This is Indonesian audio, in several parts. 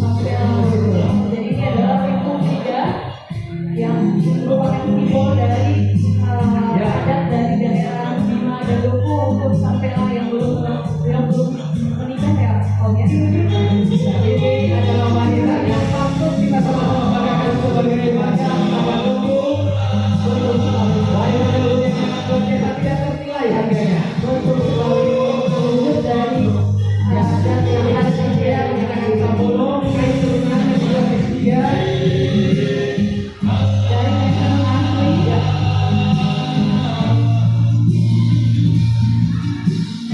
Jadi ini adalah rimpu tiga yang merupakan simbol dari adat dari daerah Bima dan Luku untuk sampai yang belum menikah ya Om ya. Ini adalah wanita yang patut kita sama-sama banggakan sebagai macam pada Luku. Wanita yang tidak tertilai harganya. Betul sekali wujud dari adat yang ada di daerah menggunakan Sambolo, kain turunan dan juga media dari medan asli ya.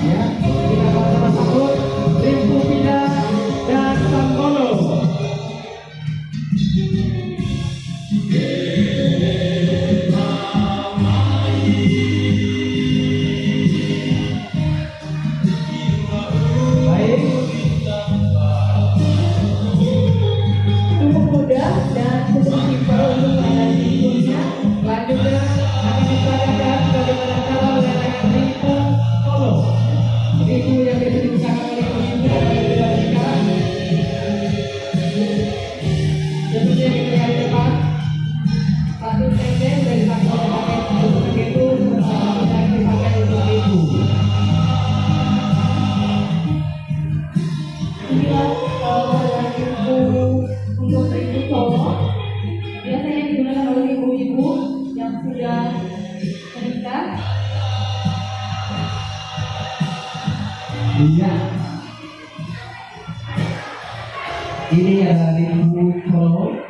Ya, kita sama-sama sambut Rimpu Pida dan Sambolo. Baik, cukup mudah dan cukup simpel untuk menghadapinya. Selanjutnya akan diperagakan bagaimana cara meletakkan rimpu solo. Rimpu yang biasa digunakan oleh ibu dan juga sekarang. Tentunya kita lihat di depan. Satu tende dari satu pakai untuk itu, satu yang dipakai untuk ibu. Inilah rimpu untuk rimpu solo. Biasanya digunakan oleh ibu-ibu yang sudah menikah. Iya. Ini adalah rimpu solo